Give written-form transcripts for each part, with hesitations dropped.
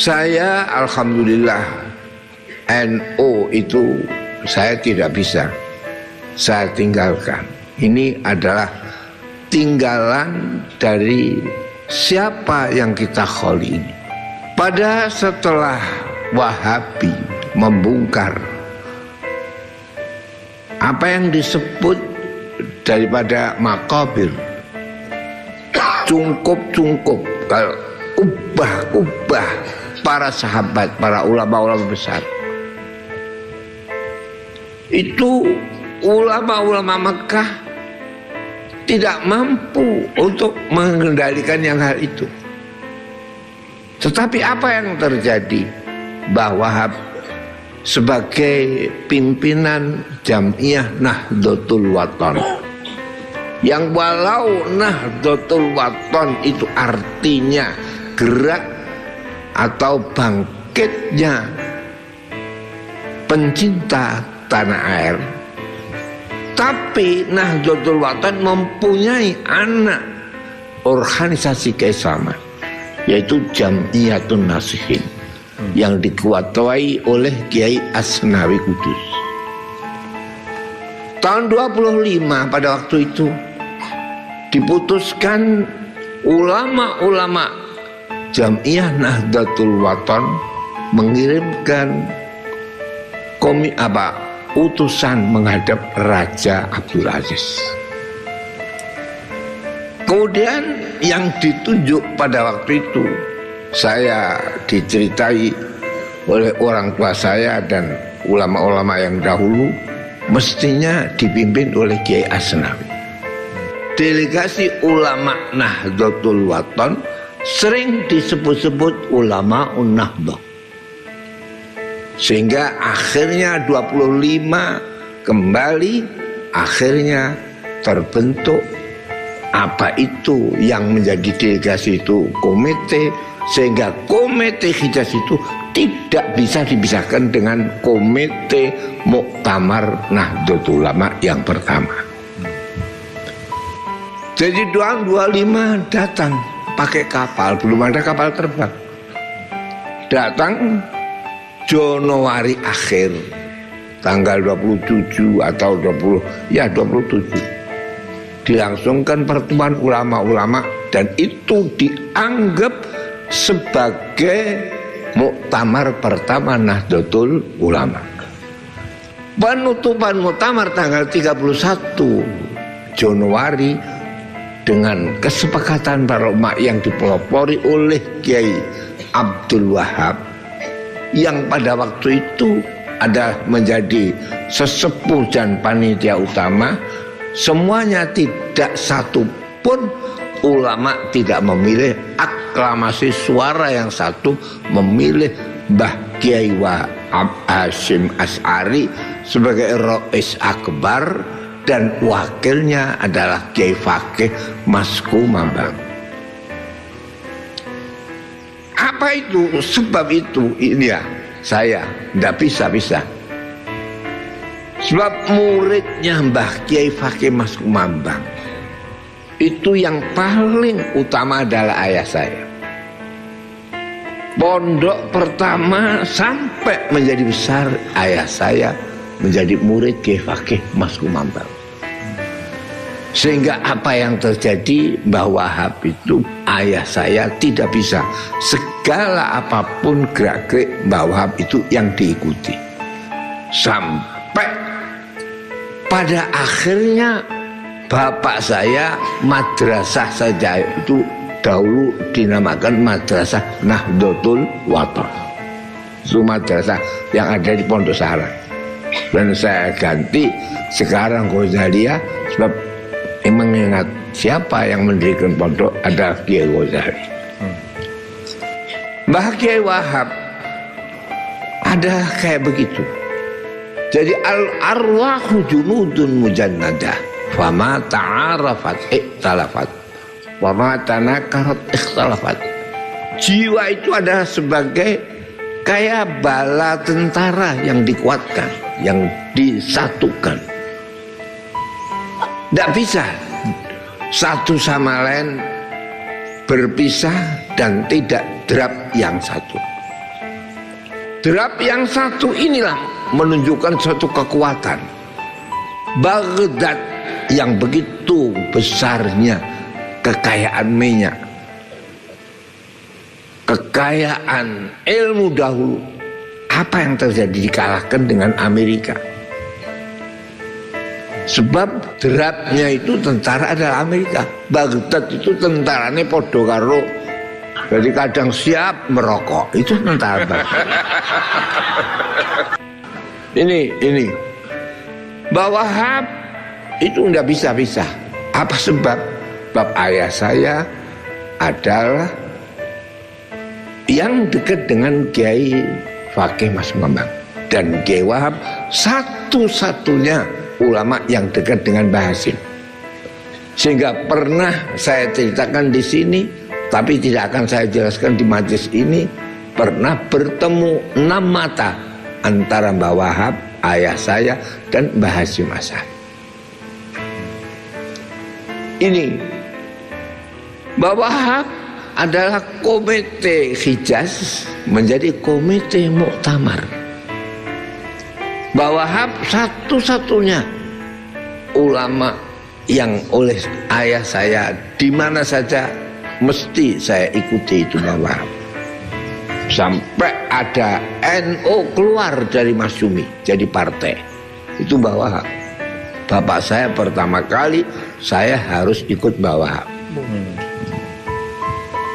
Saya alhamdulillah NU itu saya tidak bisa, saya tinggalkan. Ini adalah tinggalan dari siapa yang kita kholi ini. Pada setelah Wahabi membongkar apa yang disebut daripada makabir, cungkup-cungkup, ubah-ubah para sahabat, para ulama-ulama besar. Itu ulama-ulama Mekah tidak mampu untuk mengendalikan yang hal itu. Tetapi apa yang terjadi? Mbah Wahab sebagai pimpinan Jam'iyah Nahdlatul Wathon, yang walau Nahdlatul Wathon itu artinya gerak atau bangkitnya pencinta tanah air, tapi Nahdlatul Wathon mempunyai anak organisasi keislaman, yaitu Jam'iyatun Nasihin yang diketuai oleh Kiai Asnawi Kudus. Tahun 25 pada waktu itu diputuskan ulama-ulama Jam'iyah Nahdlatul Wathon mengirimkan utusan menghadap Raja Abdul Aziz. Kemudian yang ditunjuk pada waktu itu, saya diceritai oleh orang tua saya dan ulama-ulama yang dahulu, mestinya dipimpin oleh Kiai Asnawi. Delegasi ulama Nahdlatul Wathon sering disebut-sebut ulama Nahdlatul, sehingga akhirnya 25 kembali akhirnya terbentuk apa itu yang menjadi delegasi itu komite, sehingga komite Hijaz itu tidak bisa dipisahkan dengan komite Muktamar Nahdlatul Ulama yang pertama. Jadi tahun 25 datang pakai kapal, belum ada kapal terbang. Datang Januari akhir tanggal 27 atau 27 dilangsungkan pertemuan ulama-ulama, dan itu dianggap sebagai muktamar pertama Nahdlatul Ulama. Penutupan muktamar tanggal 31 Januari dengan kesepakatan para ulama yang dipelopori oleh Kiai Abdul Wahab, yang pada waktu itu ada menjadi sesepuh dan panitia utama. Semuanya tidak satu pun ulama tidak memilih aklamasi suara yang satu memilih Mbah Kiai Wahab Hasyim Asy'ari sebagai Rais Akbar, dan wakilnya adalah Kiai Fakih Masku Mambang. Apa itu? Sebab itu ini ya, saya tidak bisa. Sebab muridnya Mbah Kiai Fakih Mas Kumambang itu yang paling utama adalah ayah saya. Pondok pertama sampai menjadi besar ayah saya menjadi murid Kiai Fakih Mas Kumambang. Sehingga apa yang terjadi Mbah Wahab itu ayah saya tidak bisa, segala apapun gerak-gerik Mbah Wahab itu yang diikuti. Sampai pada akhirnya bapak saya madrasah saja itu dahulu dinamakan Madrasah Nahdlatul Wathon, itu madrasah yang ada di Pondok Sarang, dan saya ganti sekarang Ghazaliyah sebab mengingat siapa yang mendirikan pondok adalah Kiai Ghazali. Mbah Kiai Wahab ada kayak begitu. Jadi al-arwahu junudun mujannadah, fama ta'arafat ikhtalafat, wama tanakarat ikhtalafat. Jiwa itu adalah sebagai kayak bala tentara yang dikuatkan, yang disatukan. Tidak bisa satu sama lain berpisah dan tidak drap yang satu. Derap yang satu inilah menunjukkan suatu kekuatan. Baghdad yang begitu besarnya kekayaan minyak, kekayaan ilmu dahulu, apa yang terjadi dikalahkan dengan Amerika? Sebab derapnya itu tentara adalah Amerika. Baghdad itu tentaranya podo karo, jadi kadang siap merokok, itu tentara Baghdad. Ini Wahab itu nggak bisa. Apa sebab? Sebab ayah saya adalah yang dekat dengan Kiai Fakih Mas Mambang, dan Kiai Wahab satu-satunya ulama yang dekat dengan Mbah Hasyim. Sehingga pernah saya ceritakan di sini, tapi tidak akan saya jelaskan di majelis ini, pernah bertemu 6 mata antara Mbah Wahab, ayah saya, dan Mbah Hasyim Asy'ari. Ini Mbah Wahab adalah komite Hijaz menjadi komite Muktamar. Mbah Wahab satu-satunya ulama yang oleh ayah saya di mana saja mesti saya ikuti itu Mbah Wahab. Sampai ada NU keluar dari Masyumi jadi partai, itu Mbah Wahab. Bapak saya pertama kali saya harus ikut Mbah Wahab.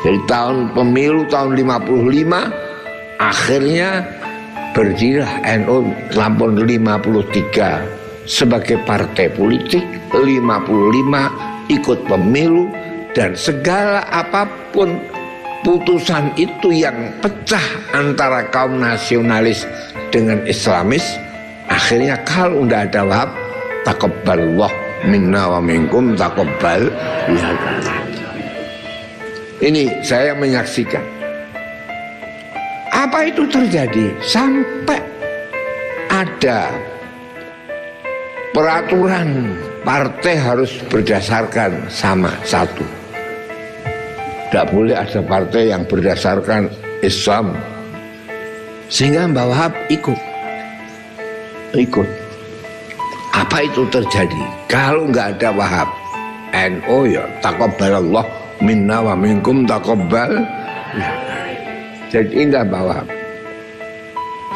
Jadi pemilu tahun 55 akhirnya berdirilah NU tahun 53 sebagai partai politik, 55 ikut pemilu, dan segala apapun putusan itu yang pecah antara kaum nasionalis dengan Islamis, akhirnya kalau tidak ada Wahab, taqabbalallah minna wa minkum taqabbal ya. Ini saya menyaksikan apa itu terjadi sampai ada peraturan partai harus berdasarkan sama satu. Tidak boleh ada partai yang berdasarkan Islam. Sehingga Mbah Wahab ikut. Apa itu terjadi? Kalau nggak ada Wahab, NU ya taqabbalallah minna wa minkum taqabbal. Jadi indah Mbah Wahab.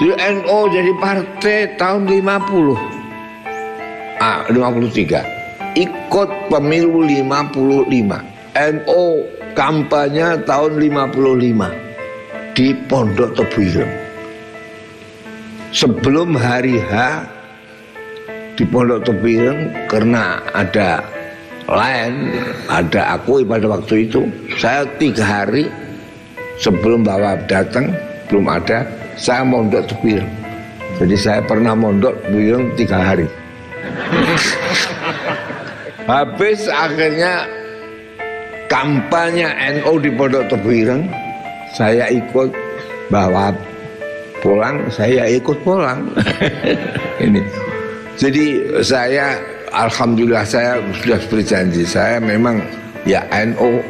Jadi NU jadi partai tahun 53. Ikut pemilu 55. NU kampanye tahun 55 di Pondok Tebu. Sebelum hari H di Pondok Tebu, karena ada akui pada waktu itu, saya 3 hari sebelum Mbah Wahab datang belum ada, saya mondok Tebu. Jadi saya pernah mondok Tebu 3 hari. Habis akhirnya kampanye NU di Pondok Tebu, saya ikut. Mbah Wahab pulang, saya ikut pulang. Ini. Jadi saya alhamdulillah saya sudah berjanji, saya memang ya NU,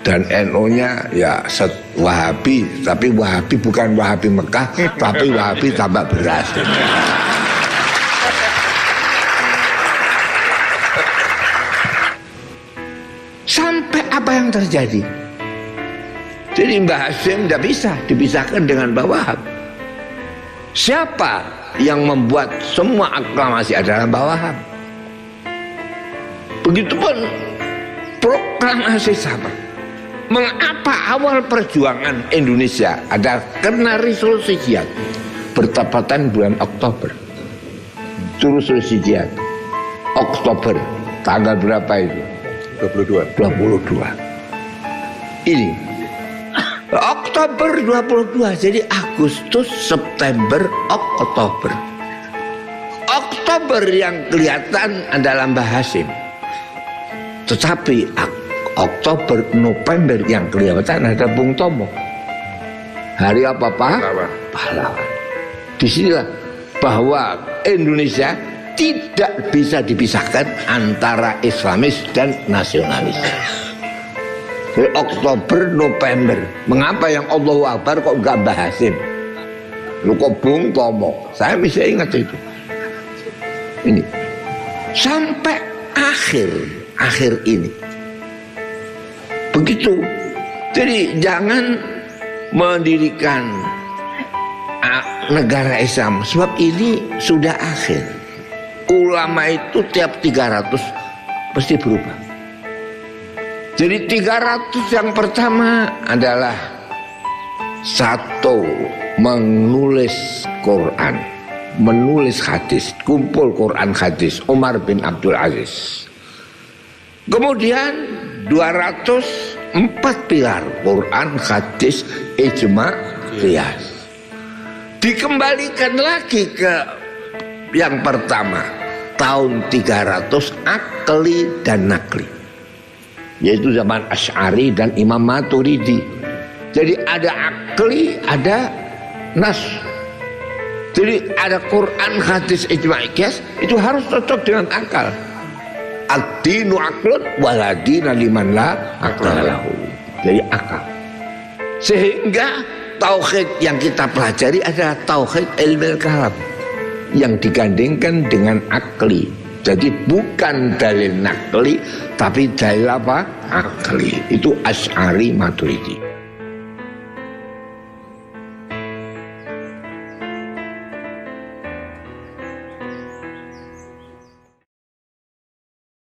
dan NU-nya ya Wahabi, tapi Wahabi bukan Wahabi Mekah, tapi Wahabi tambah beras. Sampai apa yang terjadi? Jadi Mbah Hasyim tidak bisa dipisahkan dengan Mbah Wahab. Siapa yang membuat semua aklamasi adalah Mbah Wahab. Begitupun proklamasi sama. Mengapa awal perjuangan Indonesia ada karena resolusi jihad bertepatan bulan Oktober. Resolusi jihad Oktober tanggal berapa itu? 22. Ini Oktober 22, jadi Agustus, September, Oktober. Oktober yang kelihatan adalah Mbah Hasyim, tetapi Oktober, November yang kelihatan ada Bung Tomo. Hari apa Pak? Pahlawan. Disinilah bahwa Indonesia tidak bisa dipisahkan antara Islamis dan nasionalis. Jadi Oktober, November. Mengapa yang Allahu Akbar kok enggak Mbah Hasyim? Lu kok Bung Tomo, saya bisa ingat itu. Ini sampai akhir ini begitu. Jadi jangan mendirikan negara Islam sebab ini sudah akhir. Ulama itu tiap 300 pasti berubah. Jadi 300 yang pertama adalah satu, menulis Quran, menulis hadis, kumpul Quran hadis, Umar bin Abdul Aziz. Kemudian 204 pilar Quran, hadis, ijma, qiyas. Dikembalikan lagi ke yang pertama, tahun 300 akli dan nakli, yaitu zaman Asy'ari dan Imam Maturidi. Jadi ada akli, ada nas. Jadi ada Quran, hadis, ijma', qiyas, itu harus cocok dengan akal. Ad-dinu aqlun waladina liman la aqlahu. Jadi akal. Sehingga tauhid yang kita pelajari adalah tauhid ilmu kalam yang digandengkan dengan akli. Jadi bukan dalil nakli tapi dalil apa? Akli. Itu Asy'ari Maturidi.